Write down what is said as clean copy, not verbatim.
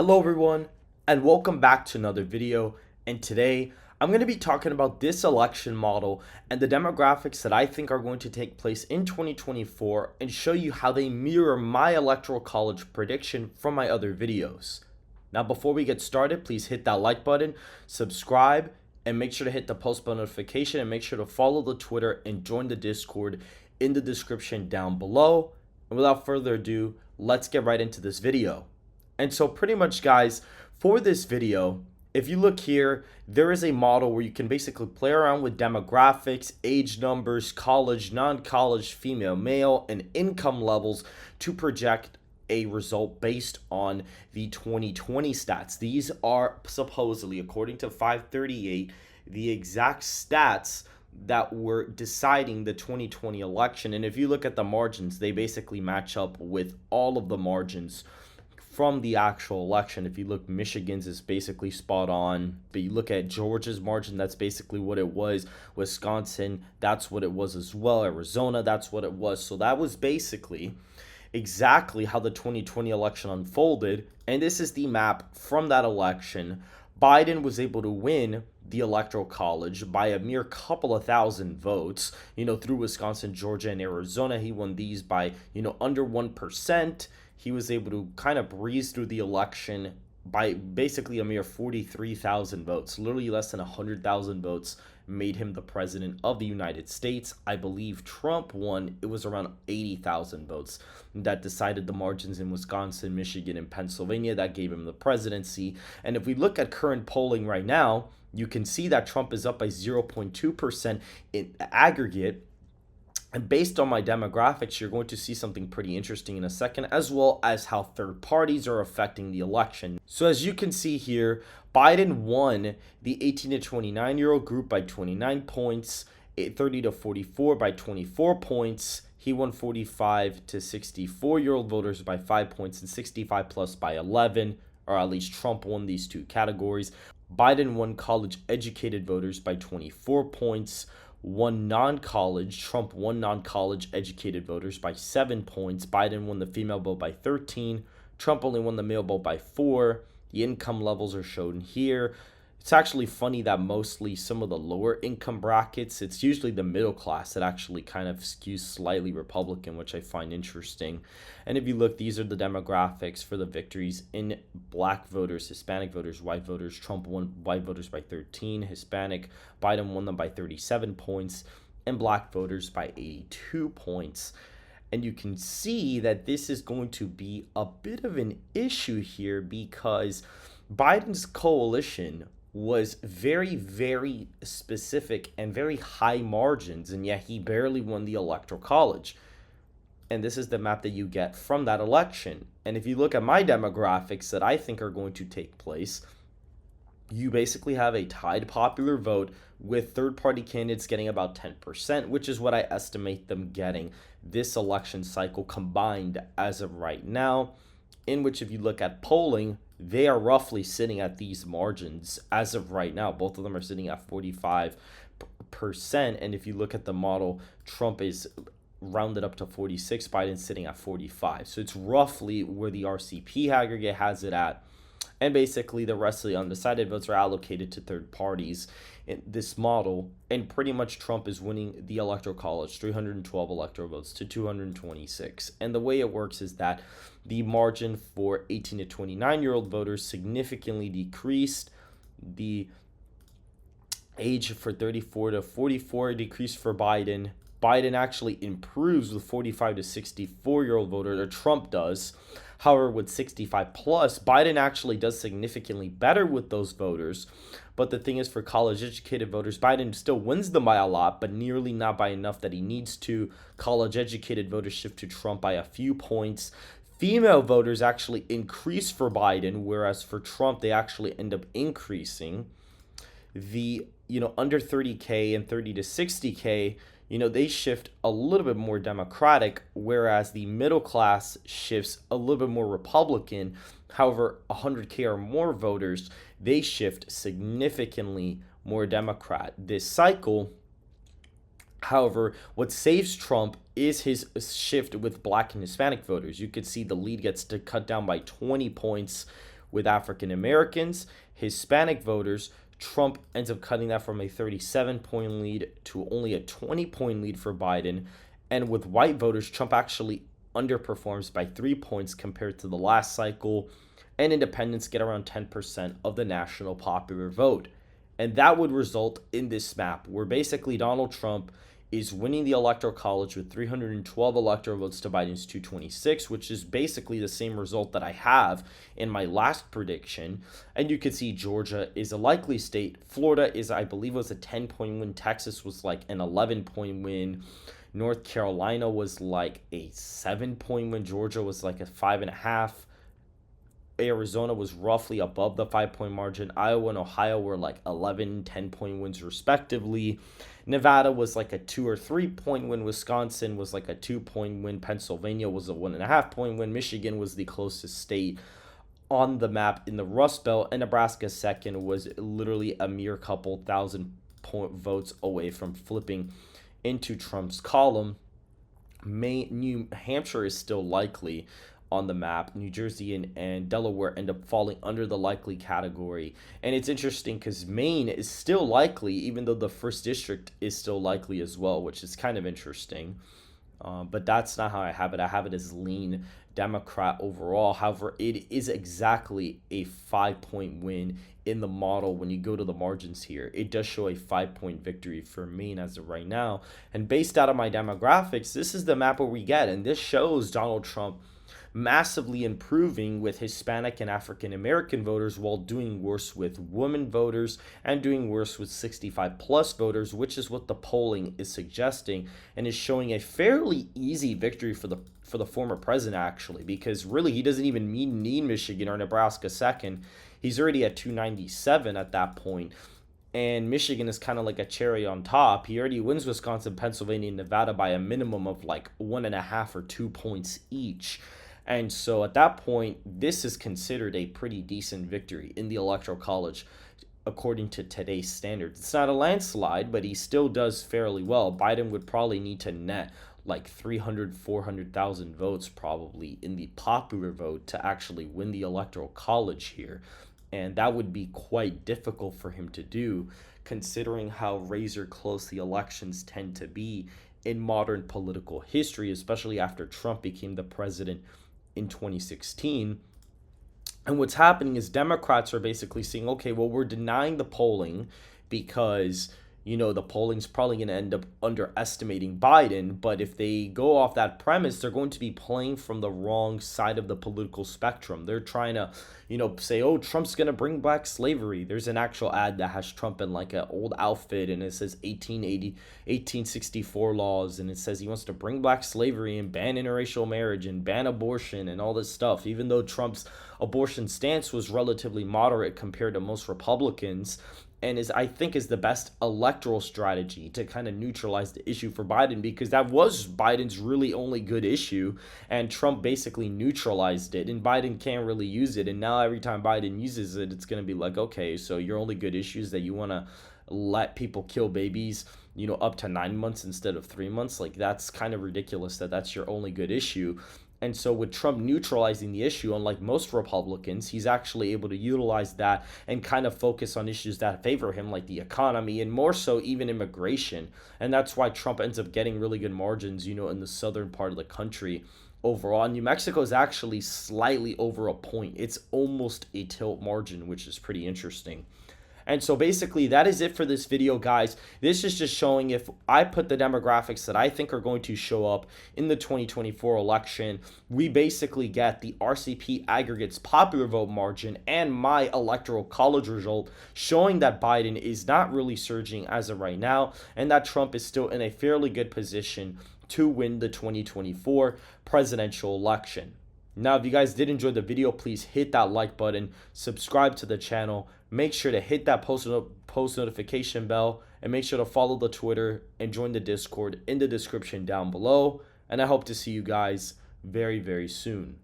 Hello everyone, and welcome back to another video. And today I'm going to be talking about this election model and the demographics that I think are going to take place in 2024 and show you how they mirror my electoral college prediction from my other videos. Now before we get started, please hit that like button, subscribe, and make sure to hit the post bell notification, and make sure to follow the Twitter and join the Discord in the description down below. And without further ado, let's get right into this video. And so pretty much, guys, for this video, if you look here, there is a model where you can basically play around with demographics, age numbers, college, non-college, female, male, and income levels to project a result based on the 2020 stats. These are supposedly, according to 538, the exact stats that were deciding the 2020 election. And if you look at the margins, they basically match up with all of the margins from the actual election. If you look, Michigan's is basically spot on, but you look at Georgia's margin, that's basically what it was. Wisconsin, that's what it was as well. Arizona, that's what it was. So that was basically exactly how the 2020 election unfolded, and this is the map from that election. Biden was able to win the electoral college by a mere couple of thousand votes, through Wisconsin, Georgia, and Arizona. He won these by, under 1%. He was able to kind of breeze through the election by basically a mere 43,000 votes. Literally less than 100,000 votes made him the president of the United States. I believe Trump won. It was around 80,000 votes that decided the margins in Wisconsin, Michigan, and Pennsylvania. That gave him the presidency. And if we look at current polling right now, you can see that Trump is up by 0.2% in aggregate. And based on my demographics, you're going to see something pretty interesting in a second, as well as how third parties are affecting the election. So as you can see here, Biden won the 18 to 29-year-old group by 29 points, 30 to 44 by 24 points. He won 45 to 64-year-old voters by 5 points, and 65 plus by 11, or at least Trump won these two categories. Biden won college-educated voters by 24 points. Trump won non-college educated voters by 7 points. Biden won the female vote by 13. Trump only won the male vote by 4. The income levels are shown here. It's actually funny that mostly some of the lower income brackets, it's usually the middle class that actually kind of skews slightly Republican, which I find interesting. And if you look, these are the demographics for the victories in black voters, Hispanic voters, white voters. Trump won white voters by 13, Hispanic, Biden won them by 37 points, and black voters by 82 points. And you can see that this is going to be a bit of an issue here because Biden's coalition was very, very specific and very high margins, and yet he barely won the electoral college. And this is the map that you get from that election. And if you look at my demographics that I think are going to take place, you basically have a tied popular vote with third-party candidates getting about 10%, which is what I estimate them getting this election cycle combined as of right now, in which if you look at polling, they are roughly sitting at these margins as of right now. Both of them are sitting at 45%. And if you look at the model, Trump is rounded up to 46, Biden's sitting at 45. So it's roughly where the RCP aggregate has it at. And basically the rest of the undecided votes are allocated to third parties in this model. And pretty much Trump is winning the electoral college, 312 electoral votes to 226. And the way it works is that the margin for 18 to 29-year-old voters significantly decreased. The age for 34 to 44 decreased for Biden. Biden actually improves with 45 to 64-year-old voters, or Trump does. However, with 65 plus, Biden actually does significantly better with those voters. But the thing is, for college-educated voters, Biden still wins them by a lot, but nearly not by enough that he needs to. College-educated voters shift to Trump by a few points. Female voters actually increase for Biden, whereas for Trump, they actually end up increasing. The, under 30K and 30 to 60K, they shift a little bit more Democratic, whereas the middle class shifts a little bit more Republican. However, 100K or more voters, they shift significantly more Democrat this cycle. However, what saves Trump is his shift with black and Hispanic voters. You could see the lead gets to cut down by 20 points, with African Americans, Hispanic voters, Trump ends up cutting that from a 37-point lead to only a 20-point lead for Biden. And with white voters, Trump actually underperforms by 3 points compared to the last cycle, and independents get around 10% of the national popular vote. And that would result in this map where basically Donald Trump is winning the electoral college with 312 electoral votes to Biden's 226, which is basically the same result that I have in my last prediction. And you can see Georgia is a likely state. Florida is, I believe, was a 10-point win. Texas was like an 11-point win. North Carolina was like a 7-point win. Georgia was like a 5.5. Arizona was roughly above the 5-point margin. Iowa and Ohio were like 11, 10-point wins respectively. Nevada was like a 2 or 3-point win. Wisconsin was like a 2-point win. Pennsylvania was a 1.5-point win. Michigan was the closest state on the map in the Rust Belt, and Nebraska second was literally a mere couple thousand point votes away from flipping into Trump's column. New Hampshire is still likely on the map. New Jersey and Delaware end up falling under the likely category. And it's interesting because Maine is still likely, even though the first district is still likely as well, which is kind of interesting. But that's not how I have it. I have it as lean Democrat overall. However, it is exactly a 5-point win in the model. When you go to the margins here, it does show a 5-point victory for Maine as of right now. And based out of my demographics, this is the map where we get. And this shows Donald Trump massively improving with Hispanic and African American voters while doing worse with women voters and doing worse with 65 plus voters, which is what the polling is suggesting, and is showing a fairly easy victory for the former president, actually, because really he doesn't even need Michigan or Nebraska second. He's already at 297 at that point. And Michigan is kind of like a cherry on top. He already wins Wisconsin, Pennsylvania, and Nevada by a minimum of like 1.5 or 2 points each. And so at that point, this is considered a pretty decent victory in the Electoral College, according to today's standards. It's not a landslide, but he still does fairly well. Biden would probably need to net like 300, 400,000 votes probably in the popular vote to actually win the Electoral College here. And that would be quite difficult for him to do, considering how razor close the elections tend to be in modern political history, especially after Trump became the president in 2016. And what's happening is Democrats are basically saying, okay, well, we're denying the polling because, you know, the polling's probably going to end up underestimating Biden. But if they go off that premise, they're going to be playing from the wrong side of the political spectrum. They're trying to, you know, say, oh, Trump's going to bring back slavery. There's an actual ad that has Trump in like an old outfit, and it says 1864 laws, and it says he wants to bring back slavery and ban interracial marriage and ban abortion and all this stuff, even though Trump's abortion stance was relatively moderate compared to most Republicans, and I think is the best electoral strategy to kind of neutralize the issue for Biden, because that was Biden's really only good issue, and Trump basically neutralized it, and Biden can't really use it. And now every time Biden uses it, it's going to be like, okay, so your only good issue is that you want to let people kill babies, you know, up to 9 months instead of 3 months. Like, that's kind of ridiculous that that's your only good issue. And so with Trump neutralizing the issue, unlike most Republicans, he's actually able to utilize that and kind of focus on issues that favor him, like the economy and more so even immigration. And that's why Trump ends up getting really good margins, you know, in the southern part of the country overall. New Mexico is actually slightly over a point. It's almost a tilt margin, which is pretty interesting. And so basically that is it for this video, guys. This is just showing if I put the demographics that I think are going to show up in the 2024 election, we basically get the RCP aggregates popular vote margin and my electoral college result, showing that Biden is not really surging as of right now and that Trump is still in a fairly good position to win the 2024 presidential election. Now, if you guys did enjoy the video, please hit that like button, subscribe to the channel, make sure to hit that post notification bell, and make sure to follow the Twitter and join the Discord in the description down below. And I hope to see you guys very, very soon.